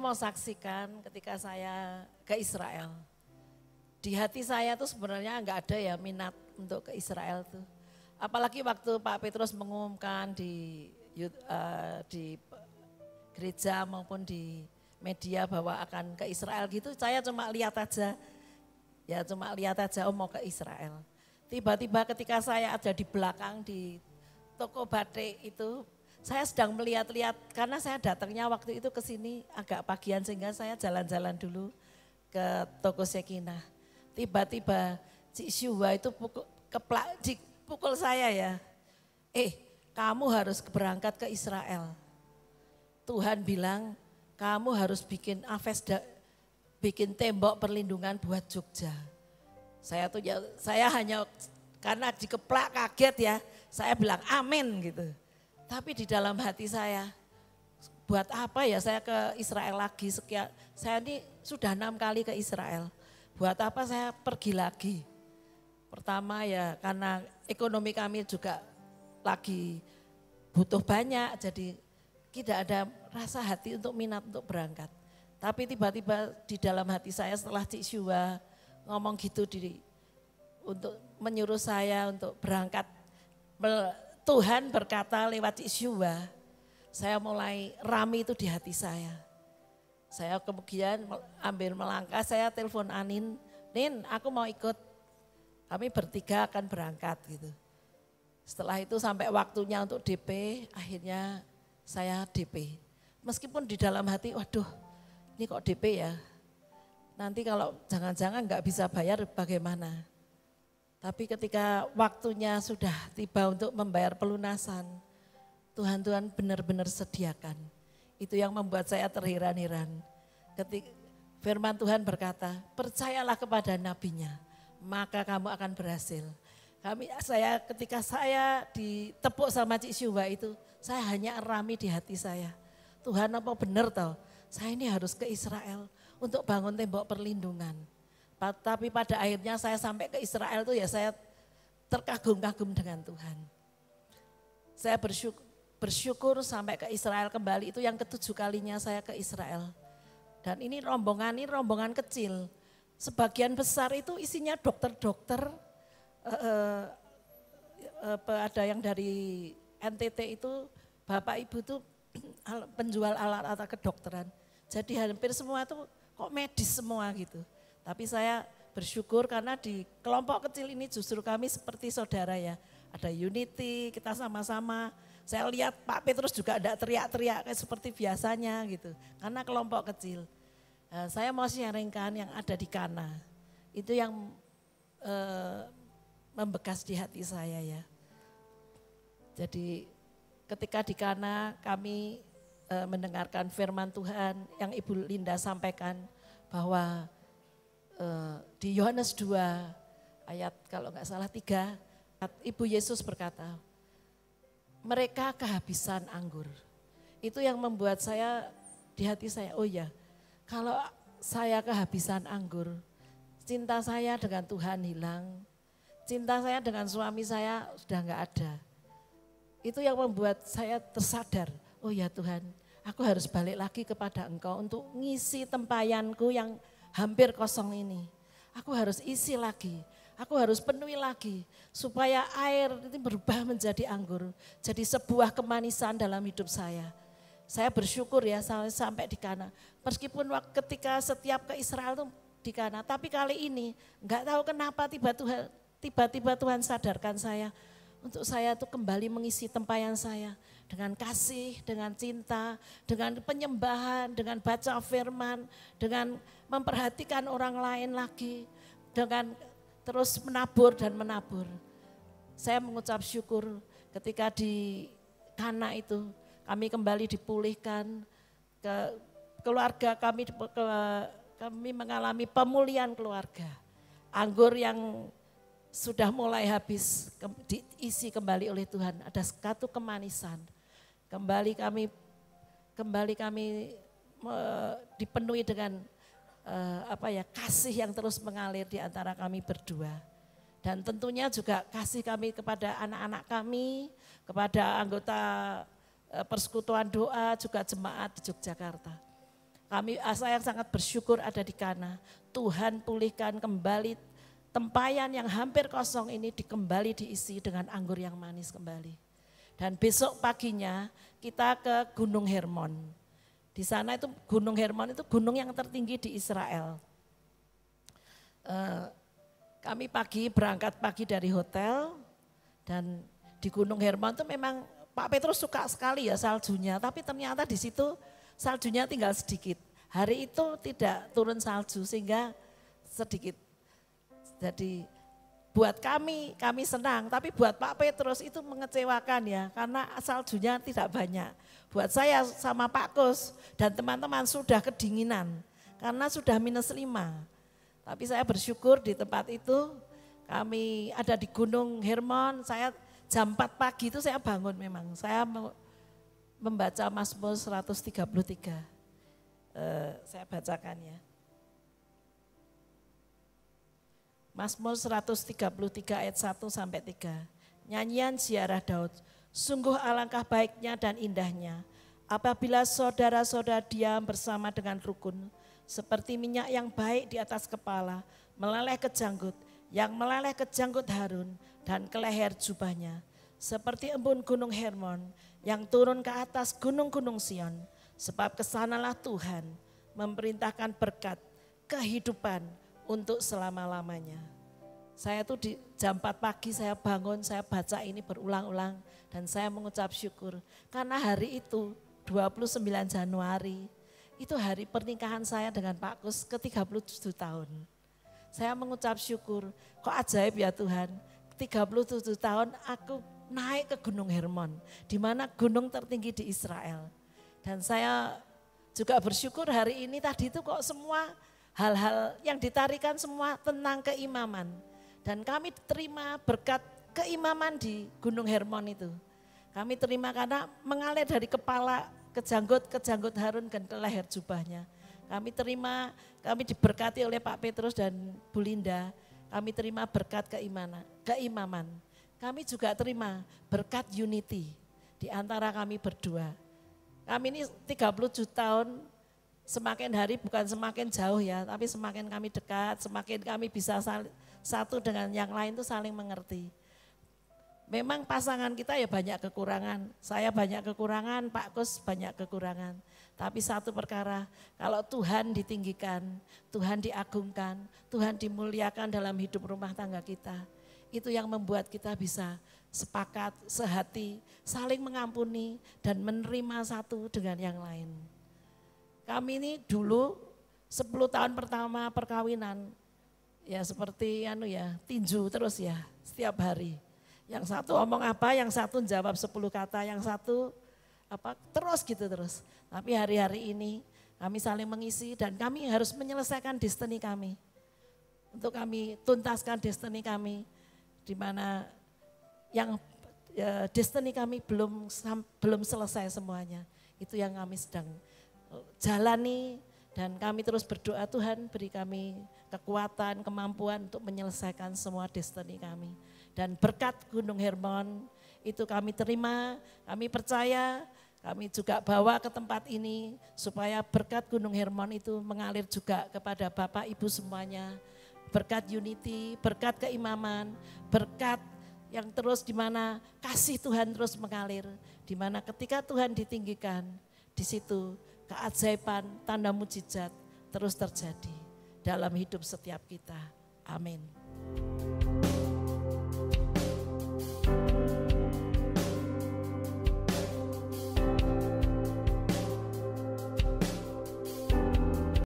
mau saksikan ketika saya ke Israel. Di hati saya tuh sebenarnya enggak ada ya minat untuk ke Israel tuh. Apalagi waktu Pak Petrus mengumumkan di gereja maupun di media bahwa akan ke Israel gitu, saya cuma lihat aja. Ya cuma lihat aja, oh mau ke Israel. Tiba-tiba ketika saya ada di belakang di toko batik itu, saya sedang melihat-lihat karena saya datangnya waktu itu ke sini agak pagian sehingga saya jalan-jalan dulu ke toko Sekinah. Tiba-tiba Cik Syuwa itu pukul saya ya. Kamu harus berangkat ke Israel. Tuhan bilang kamu harus bikin bikin tembok perlindungan buat Jogja. Saya hanya karena dikeplak kaget ya, saya bilang amin gitu. Tapi di dalam hati saya, buat apa ya saya ke Israel lagi sekian, saya ini sudah 6 kali ke Israel. Buat apa saya pergi lagi? Pertama ya karena ekonomi kami juga lagi butuh banyak, jadi tidak ada rasa hati untuk minat untuk berangkat. Tapi tiba-tiba di dalam hati saya setelah Cik Syuwa ngomong gitu untuk menyuruh saya untuk berangkat. Tuhan berkata lewat Cik Syuwa, saya mulai rami itu di hati saya. Saya kemudian ambil melangkah, saya telepon Anin, Nin aku mau ikut, kami bertiga akan berangkat gitu. Setelah itu sampai waktunya untuk DP, akhirnya saya DP. Meskipun di dalam hati, waduh ini kok DP ya, nanti kalau jangan-jangan nggak bisa bayar bagaimana. Tapi ketika waktunya sudah tiba untuk membayar pelunasan, Tuhan benar-benar sediakan. Itu yang membuat saya terheran-heran. Ketika firman Tuhan berkata, percayalah kepada nabinya, maka kamu akan berhasil. Ketika saya ditepuk sama Cik Syuwa itu, saya hanya rami di hati saya. Tuhan apa benar toh, saya ini harus ke Israel untuk bangun tembok perlindungan. Tapi pada akhirnya saya sampai ke Israel tuh ya saya terkagum-kagum dengan Tuhan. Saya bersyukur sampai ke Israel kembali, itu yang ke-7 kalinya saya ke Israel. Dan ini rombongan kecil. Sebagian besar itu isinya dokter-dokter, ada yang dari NTT itu Bapak Ibu tuh penjual alat-alat kedokteran. Jadi hampir semua tuh kok medis semua gitu. Tapi saya bersyukur karena di kelompok kecil ini justru kami seperti saudara ya. Ada unity, kita sama-sama. Saya lihat Pak Petrus juga tidak teriak-teriak kayak seperti biasanya gitu. Karena kelompok kecil. Saya mau sharingkan yang ada di Kana. Itu yang membekas di hati saya ya. Jadi ketika di Kana kami mendengarkan firman Tuhan yang Ibu Linda sampaikan bahwa di Yohanes 2 ayat kalau enggak salah 3, Ibu Yesus berkata, mereka kehabisan anggur. Itu yang membuat saya di hati saya, oh ya kalau saya kehabisan anggur, cinta saya dengan Tuhan hilang, cinta saya dengan suami saya sudah enggak ada. Itu yang membuat saya tersadar, oh ya Tuhan, aku harus balik lagi kepada Engkau untuk ngisi tempayanku yang hampir kosong ini. Aku harus isi lagi, aku harus penuhi lagi supaya air itu berubah menjadi anggur. Jadi sebuah kemanisan dalam hidup saya. Saya bersyukur ya sampai di Kana. Meskipun ketika setiap ke Israel itu di Kana, tapi kali ini enggak tahu kenapa tiba-tiba Tuhan sadarkan saya untuk saya tuh kembali mengisi tempayan saya dengan kasih, dengan cinta, dengan penyembahan, dengan baca firman, dengan memperhatikan orang lain lagi, dengan terus menabur dan menabur. Saya mengucap syukur ketika di Kana itu kami kembali dipulihkan, keluarga kami mengalami pemulihan keluarga. Anggur yang sudah mulai habis diisi kembali oleh Tuhan, ada satu kemanisan. Kembali kami dipenuhi dengan kasih yang terus mengalir di antara kami berdua. Dan tentunya juga kasih kami kepada anak-anak kami, kepada anggota persekutuan doa, juga jemaat di Yogyakarta. Saya sangat bersyukur ada di Kana. Tuhan pulihkan kembali tempayan yang hampir kosong ini kembali diisi dengan anggur yang manis kembali. Dan besok paginya kita ke Gunung Hermon. Di sana itu Gunung Hermon itu gunung yang tertinggi di Israel. Kami berangkat pagi dari hotel dan di Gunung Hermon itu memang Pak Petrus suka sekali ya saljunya, tapi ternyata di situ saljunya tinggal sedikit. Hari itu tidak turun salju sehingga sedikit. Jadi buat kami senang, tapi buat Pak Petrus itu mengecewakan ya, karena saljunya tidak banyak. Buat saya sama Pak Kus dan teman-teman sudah kedinginan, karena sudah -5. Tapi saya bersyukur di tempat itu, kami ada di Gunung Hermon, saya jam 4 pagi itu saya bangun memang. Saya membaca Mazmur 133, saya bacakan ya. Mazmur 133 ayat 1 sampai 3. Nyanyian ziarah Daud. Sungguh alangkah baiknya dan indahnya apabila saudara-saudara diam bersama dengan rukun, seperti minyak yang baik di atas kepala, meleleh ke janggut, yang meleleh ke janggut Harun dan ke leher jubahnya. Seperti embun gunung Hermon yang turun ke atas gunung-gunung Sion, sebab kesanalah Tuhan memerintahkan berkat kehidupan untuk selama-lamanya. Saya tuh di jam 4 pagi saya bangun, saya baca ini berulang-ulang dan saya mengucap syukur. Karena hari itu 29 Januari itu hari pernikahan saya dengan Pak Kus ke 37 tahun. Saya mengucap syukur, kok ajaib ya Tuhan, 37 tahun aku naik ke Gunung Hermon, di mana gunung tertinggi di Israel. Dan saya juga bersyukur hari ini tadi itu kok semua hal-hal yang ditarikan semua tentang keimaman. Dan kami terima berkat keimaman di Gunung Hermon itu. Kami terima karena mengalir dari kepala ke janggut Harun dan ke leher jubahnya. Kami terima, kami diberkati oleh Pak Petrus dan Bu Linda. Kami terima berkat keimaman. Kami juga terima berkat unity di antara kami berdua. Kami ini 37 tahun, semakin hari bukan semakin jauh ya, tapi semakin kami dekat, semakin kami bisa satu dengan yang lain itu saling mengerti. Memang pasangan kita ya banyak kekurangan, saya banyak kekurangan, Pak Kus banyak kekurangan. Tapi satu perkara, kalau Tuhan ditinggikan, Tuhan diagungkan, Tuhan dimuliakan dalam hidup rumah tangga kita, itu yang membuat kita bisa sepakat, sehati, saling mengampuni dan menerima satu dengan yang lain. Kami ini dulu 10 tahun pertama perkawinan, ya seperti tinju terus ya setiap hari. Yang satu omong apa, yang satu jawab 10 kata, yang satu terus gitu terus. Tapi hari-hari ini kami saling mengisi dan kami harus menyelesaikan destiny kami. Untuk kami tuntaskan destiny kami, di mana yang destiny kami belum selesai semuanya. Itu yang kami sedang jalani dan kami terus berdoa, Tuhan beri kami kekuatan, kemampuan untuk menyelesaikan semua destiny kami. Dan berkat Gunung Hermon itu kami terima, kami percaya, kami juga bawa ke tempat ini supaya berkat Gunung Hermon itu mengalir juga kepada Bapak Ibu semuanya. Berkat unity, berkat keimaman, berkat yang terus di mana kasih Tuhan terus mengalir. Di mana ketika Tuhan ditinggikan, di situ keajaiban, tanda mujizat terus terjadi dalam hidup setiap kita. Amin.